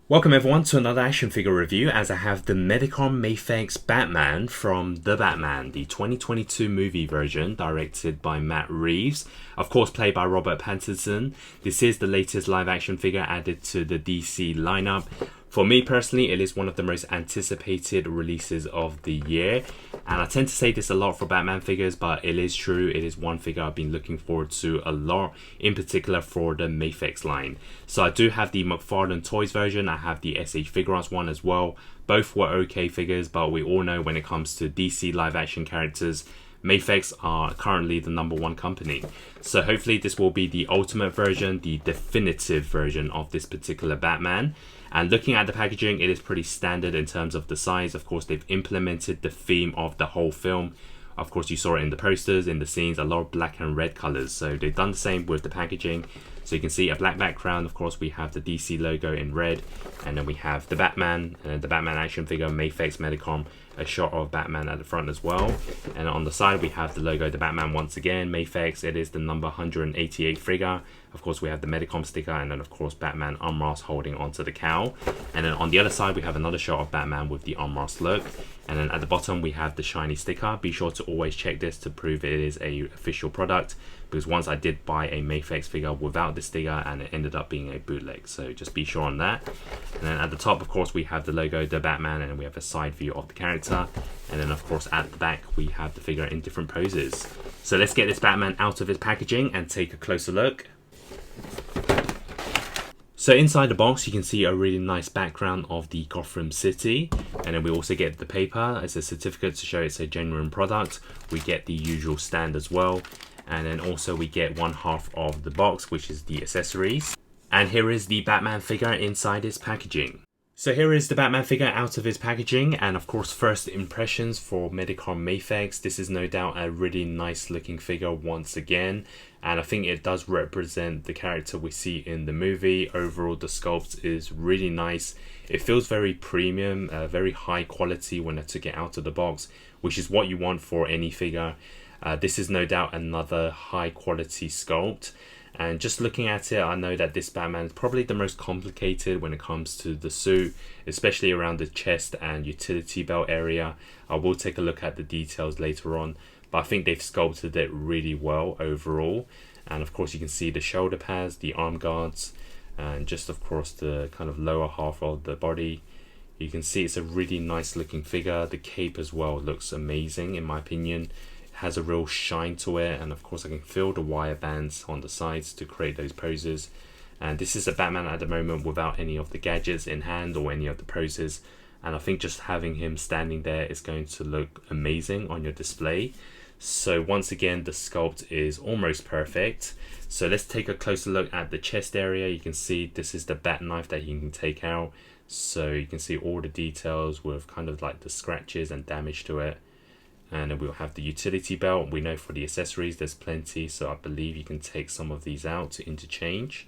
Welcome everyone to another action figure review as I have the Medicom Mafex Batman from The Batman, the 2022 movie version directed by Matt Reeves, of course played by Robert Pattinson. This is the latest live action figure added to the DC lineup. For me personally, it is one of the most anticipated releases of the year, and I tend to say this a lot for Batman figures, but it is true. It is one figure I've been looking forward to a lot, in particular for the Mafex line. So I do have the McFarlane Toys version, I have the SH Figuarts one as well. Both were okay figures, but we all know when it comes to DC live action characters, Mafex are currently the #1 company. So hopefully this will be the ultimate version, the definitive version of this particular Batman. And looking at the packaging, it is pretty standard in terms of the size. Of course, they've implemented the theme of the whole film. Of course, you saw it in the posters, in the scenes, a lot of black and red colors. So they've done the same with the packaging. So you can see a black background. Of course, we have the DC logo in red. And then we have the Batman, and the Batman action figure, Mafex Medicom, a shot of Batman at the front as well. And on the side, we have the logo, the Batman once again, Mafex. It is the number 188 figure. Of course, we have the Medicom sticker, and then of course Batman unmasked holding onto the cowl. And then on the other side, we have another shot of Batman with the unmasked look. And then at the bottom, we have the shiny sticker. Be sure to always check this to prove it is a official product, because once I did buy a Mafex figure without the sticker and it ended up being a bootleg, so just be sure on that. And then at the top, of course, we have the logo, the Batman, and then we have a side view of the character. And then of course at the back, we have the figure in different poses. So let's get this Batman out of its packaging and take a closer look. So inside the box, you can see a really nice background of the Gotham City, and then we also get the paper as a certificate to show it's a genuine product. We get the usual stand as well, and then also we get one half of the box, which is the accessories. And here is the Batman figure inside its packaging. So here is the Batman figure out of its packaging, and of course first impressions for Medicom Mafex. This is no doubt a really nice looking figure once again, and I think it does represent the character we see in the movie. Overall, the sculpt is really nice. It feels very premium, very high quality when I took it out of the box, which is what you want for any figure. This is no doubt another high quality sculpt. And just looking at it, I know that this Batman is probably the most complicated when it comes to the suit, especially around the chest and utility belt area. I will take a look at the details later on, but I think they've sculpted it really well overall. And of course you can see the shoulder pads, the arm guards, and just of course the kind of lower half of the body. You can see it's a really nice looking figure. The cape as well looks amazing in my opinion. Has a real shine to it, and of course I can feel the wire bands on the sides to create those poses. And this is a Batman at the moment without any of the gadgets in hand or any of the poses, and I think just having him standing there is going to look amazing on your display. So once again, the sculpt is almost perfect. So let's take a closer look at the chest area. You can see this is the bat knife that he can take out, so you can see all the details with kind of like the scratches and damage to it. And then we'll have the utility belt. We know for the accessories there's plenty, so I believe you can take some of these out to interchange.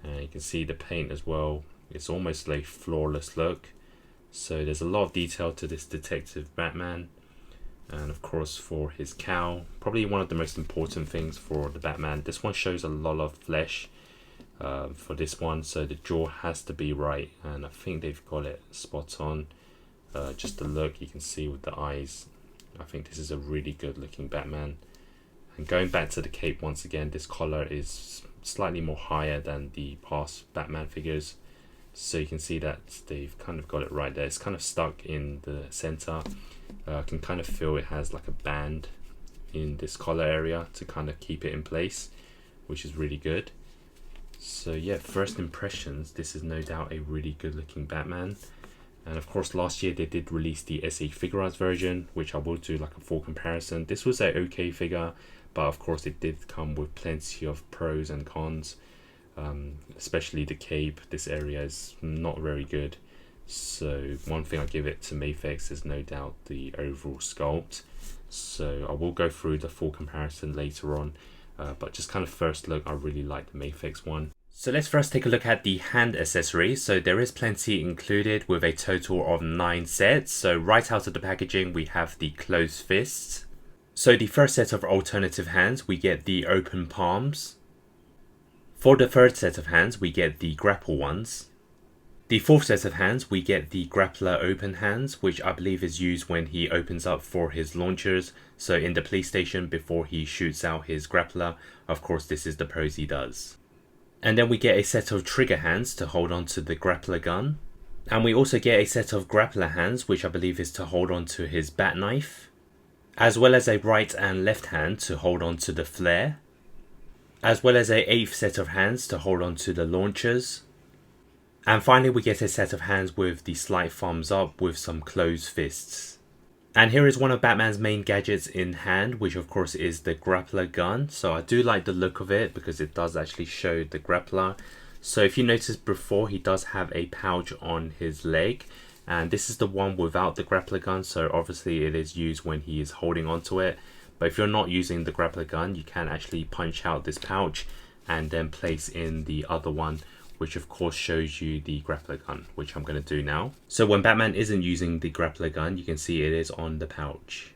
And you can see the paint as well. It's almost like flawless look. So there's a lot of detail to this detective Batman. And of course for his cowl, probably one of the most important things for the Batman. This one shows a lot of flesh for this one, so the jaw has to be right, and I think they've got it spot on. Just the look you can see with the eyes, I think this is a really good looking Batman. And going back to the cape once again, this collar is slightly more higher than the past Batman figures, so you can see that they've kind of got it right there. It's kind of stuck in the center. I can kind of feel it has like a band in this collar area to kind of keep it in place, which is really good. So yeah, first impressions, this is no doubt a really good looking Batman. And of course last year they did release the SH Figuarts version, which I will do like a full comparison. This was a okay figure, but of course it did come with plenty of pros and cons, especially the cape. This area is not very good. So one thing I give it to Mafex is no doubt the overall sculpt. So I will go through the full comparison later on, but just kind of first look, I really like the Mafex one. So let's first take a look at the hand accessories. So there is plenty included with a total of 9 sets. So right out of the packaging, we have the closed fists. So the first set of alternative hands, we get the open palms. For the third set of hands, we get the grapple ones. The fourth set of hands, we get the grappler open hands, which I believe is used when he opens up for his launchers. So in the police station, before he shoots out his grappler, of course this is the pose he does. And then we get a set of trigger hands to hold on to the grappler gun. And we also get a set of grappler hands, which I believe is to hold on to his bat knife, as well as a right and left hand to hold on to the flare, as well as a eighth set of hands to hold on to the launchers. And finally we get a set of hands with the slight thumbs up with some closed fists. And here is one of Batman's main gadgets in hand, which of course is the grappler gun. So I do like the look of it because it does actually show the grappler. So if you notice before, he does have a pouch on his leg, and this is the one without the grappler gun, so obviously it is used when he is holding onto it. But if you're not using the grappler gun, you can actually punch out this pouch and then place in the other one, which of course shows you the grappler gun, which I'm going to do now. So when Batman isn't using the grappler gun, you can see it is on the pouch.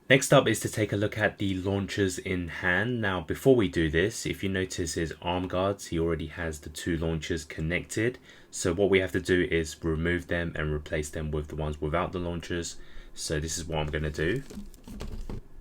Next up is to take a look at the launchers in hand. Now before we do this, if you notice his arm guards, he already has the two launchers connected. So what we have to do is remove them and replace them with the ones without the launchers. So this is what I'm going to do.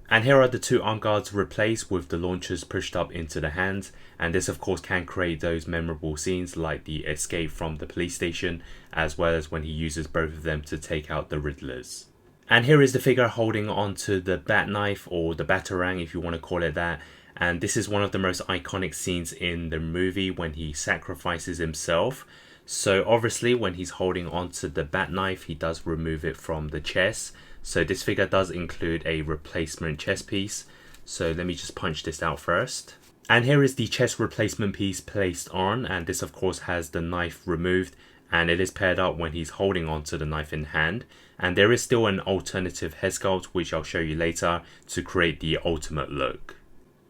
And here are the two arm guards replaced with the launchers pushed up into the hands, and this of course can create those memorable scenes like the escape from the police station, as well as when he uses both of them to take out the Riddlers. And here is the figure holding onto the bat knife, or the batarang if you want to call it that, and this is one of the most iconic scenes in the movie when he sacrifices himself. So obviously when he's holding onto the bat knife, he does remove it from the chest. So this figure does include a replacement chest piece. So let me just punch this out first. And here is the chest replacement piece placed on, and this of course has the knife removed, and it is paired up when he's holding onto the knife in hand. And there is still an alternative head sculpt, which I'll show you later, to create the ultimate look.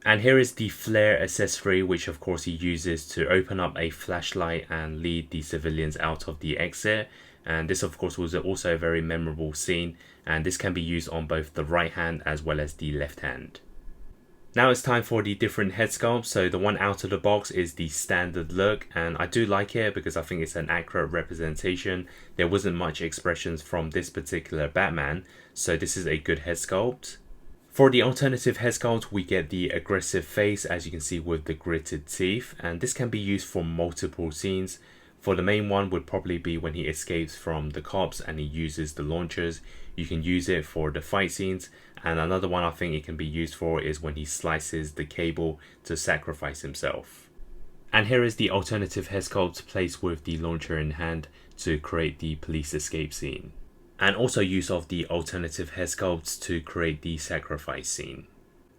And here is the flare accessory, which of course he uses to open up a flashlight and lead the civilians out of the exit. And this of course was also a very memorable scene, and this can be used on both the right hand as well as the left hand. Now it's time for the different head sculpts. So the one out of the box is the standard look, and I do like it because I think it's an accurate representation. There wasn't much expressions from this particular Batman, so this is a good head sculpt. For the alternative head sculpt, we get the aggressive face, as you can see with the gritted teeth, and this can be used for multiple scenes. For the main one would probably be when he escapes from the cops and he uses the launchers. You can use it for the fight scenes, and another one I think it can be used for is when he slices the cable to sacrifice himself. And here is the alternative head sculpt placed with the launcher in hand to create the police escape scene. And also use of the alternative head sculpts to create the sacrifice scene.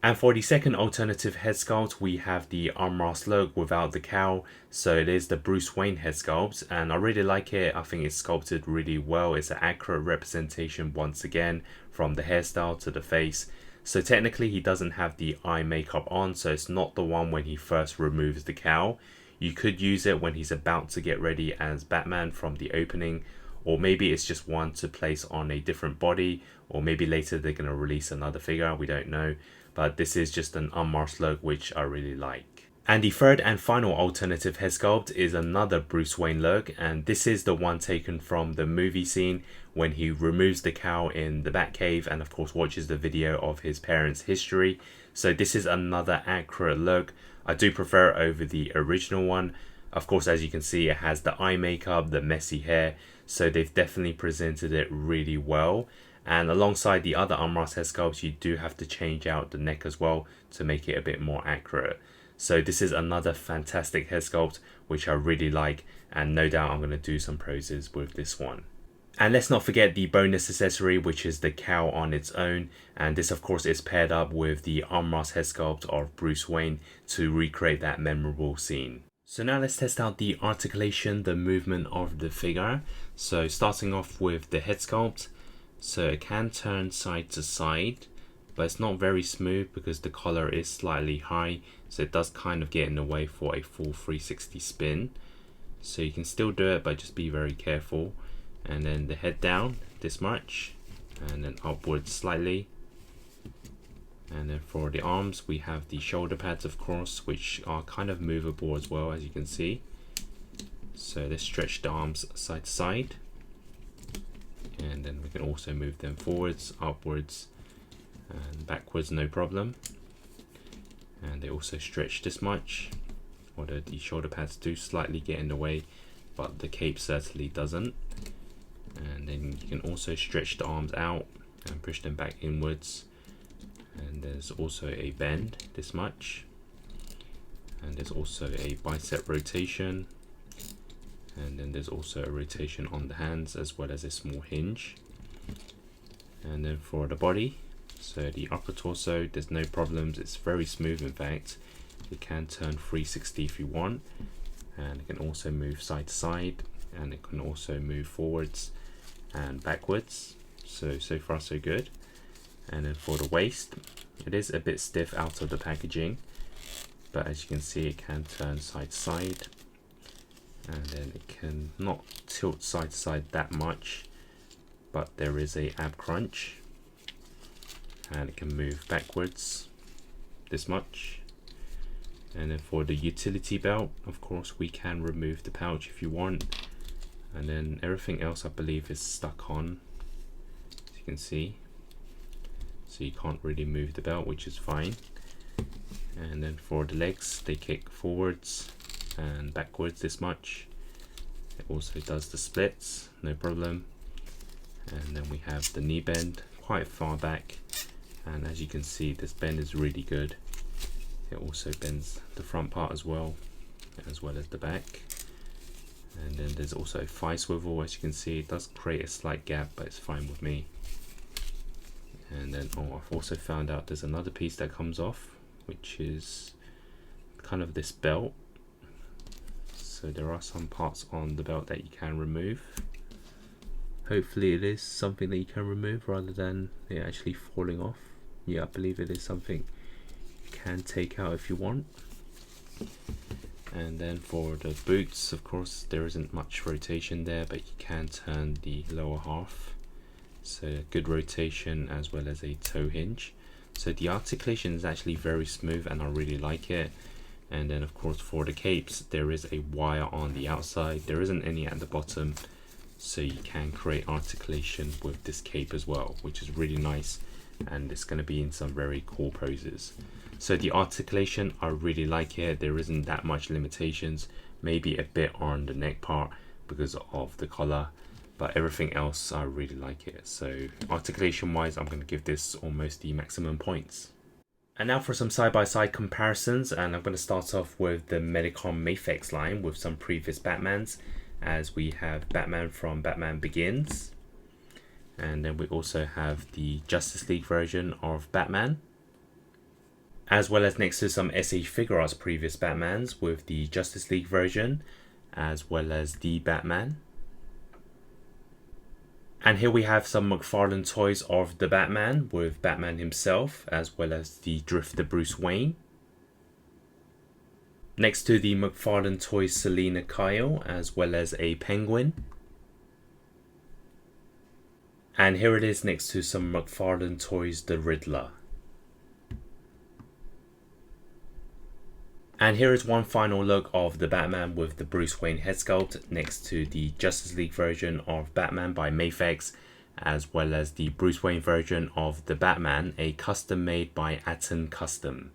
And for the second alternative head sculpt, we have the armrest look without the cowl. So it is the Bruce Wayne head sculpt, and I really like it. I think it's sculpted really well. It's an accurate representation once again, from the hairstyle to the face. So technically he doesn't have the eye makeup on, so it's not the one when he first removes the cowl. You could use it when he's about to get ready as Batman from the opening, or maybe it's just one to place on a different body, or maybe later they're going to release another figure, we don't know. But this is just an unmasked look, which I really like. And the third and final alternative head sculpt is another Bruce Wayne look, and this is the one taken from the movie scene when he removes the cowl in the Batcave and of course watches the video of his parents' history. So this is another accurate look. I do prefer it over the original one. Of course, as you can see, it has the eye makeup, the messy hair, so they've definitely presented it really well. And alongside the other unmasked head sculpts, you do have to change out the neck as well to make it a bit more accurate. So this is another fantastic head sculpt, which I really like, and no doubt I'm going to do some poses with this one. And let's not forget the bonus accessory, which is the cowl on its own. And this of course is paired up with the unmasked head sculpt of Bruce Wayne to recreate that memorable scene. So now let's test out the articulation, the movement of the figure. So starting off with the head sculpt. So it can turn side to side, but it's not very smooth because the collar is slightly high, so it does kind of get in the way for a full 360 spin. So you can still do it, but just be very careful. And then the head down this much, and then upwards slightly. And then for the arms, we have the shoulder pads, of course, which are kind of movable as well, as you can see. So let's stretch the arms side to side, and then we can also move them forwards, upwards and backwards, no problem. And they also stretch this much, although the shoulder pads do slightly get in the way, but the cape certainly doesn't. And then you can also stretch the arms out and push them back inwards, and there's also a bend this much, and there's also a bicep rotation, and then there's also a rotation on the hands as well as a small hinge. And then for the body, so the upper torso, there's no problems, it's very smooth. In fact, it can turn 360 if you want, and it can also move side to side, and it can also move forwards and backwards. So far so good. And then for the waist, it is a bit stiff out of the packaging, but as you can see, it can turn side to side, and then it can not tilt side to side that much, but there is a ab crunch, and it can move backwards this much. And then for the utility belt, of course, we can remove the pouch if you want, and then everything else I believe is stuck on, as you can see, so you can't really move the belt, which is fine. And then for the legs, they kick forwards and backwards this much. It also does the splits, no problem. And then we have the knee bend quite far back, and as you can see, this bend is really good. It also bends the front part as well as the back. And then there's also a thigh swivel. As you can see, it does create a slight gap, but it's fine with me. And then I've also found out there's another piece that comes off, which is kind of this belt. So there are some parts on the belt that you can remove. Hopefully it is something that you can remove rather than it actually falling off. Yeah, I believe it is something you can take out if you want. And then for the boots, of course, there isn't much rotation there, but you can turn the lower half. So a good rotation as well as a toe hinge. So the articulation is actually very smooth and I really like it. And then of course for the capes, there is a wire on the outside. There isn't any at the bottom. So you can create articulation with this cape as well, which is really nice. And it's going to be in some very cool poses. So the articulation, I really like it. There isn't that much limitations, maybe a bit on the neck part because of the collar, but everything else I really like it. So articulation wise, I'm going to give this almost the maximum points. And now for some side-by-side comparisons, and I'm going to start off with the Medicom Mafex line with some previous Batmans, as we have Batman from Batman Begins, and then we also have the Justice League version of Batman, as well as next to some SH Figure Arts previous Batmans with the Justice League version, as well as the Batman. And here we have some McFarlane toys of the Batman with Batman himself, as well as the Drifter Bruce Wayne. Next to the McFarlane toys Selina Kyle, as well as a Penguin. And here it is next to some McFarlane toys the Riddler. And here is one final look of the Batman with the Bruce Wayne head sculpt next to the Justice League version of Batman by Mafex, as well as the Bruce Wayne version of the Batman, a custom made by Atten Custom.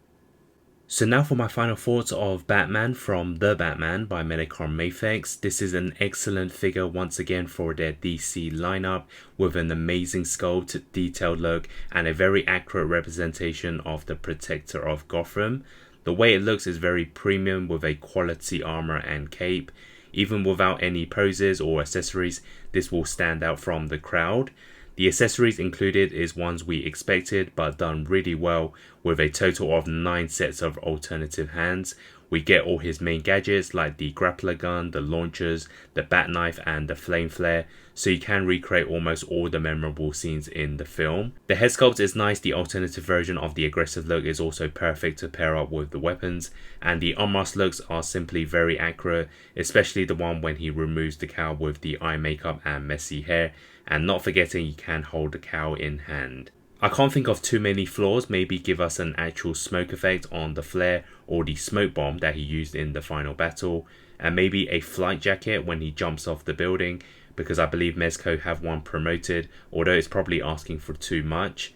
So now for my final thoughts of Batman from The Batman by Medicom Mafex. This is an excellent figure once again for their DC lineup, with an amazing sculpt, detailed look, and a very accurate representation of the Protector of Gotham. The way it looks is very premium with a quality armor and cape. Even without any poses or accessories, this will stand out from the crowd. The accessories included is ones we expected, but done really well, with a total of 9 sets of alternative hands. We get all his main gadgets like the grappler gun, the launchers, the bat knife and the flame flare, so you can recreate almost all the memorable scenes in the film. The head sculpt is nice, the alternative version of the aggressive look is also perfect to pair up with the weapons, and the unmasked looks are simply very accurate, especially the one when he removes the cowl with the eye makeup and messy hair, and not forgetting you can hold the cowl in hand. I can't think of too many flaws. Maybe give us an actual smoke effect on the flare or the smoke bomb that he used in the final battle. and maybe a flight jacket when he jumps off the building, because I believe Mezco have one promoted, although it's probably asking for too much.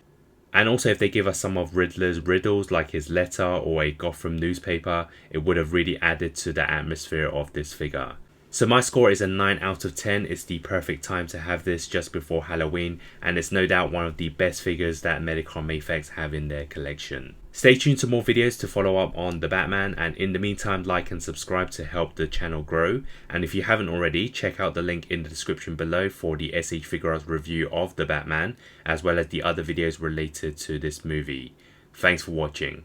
And also if they give us some of Riddler's riddles like his letter or a Gotham newspaper, it would have really added to the atmosphere of this figure. So my score is a 9 out of 10. It's the perfect time to have this just before Halloween, and it's no doubt one of the best figures that Medicom Mafex have in their collection. Stay tuned to more videos to follow up on the Batman, and in the meantime like and subscribe to help the channel grow. And if you haven't already, check out the link in the description below for the SH Figuarts review of the Batman, as well as the other videos related to this movie. Thanks for watching.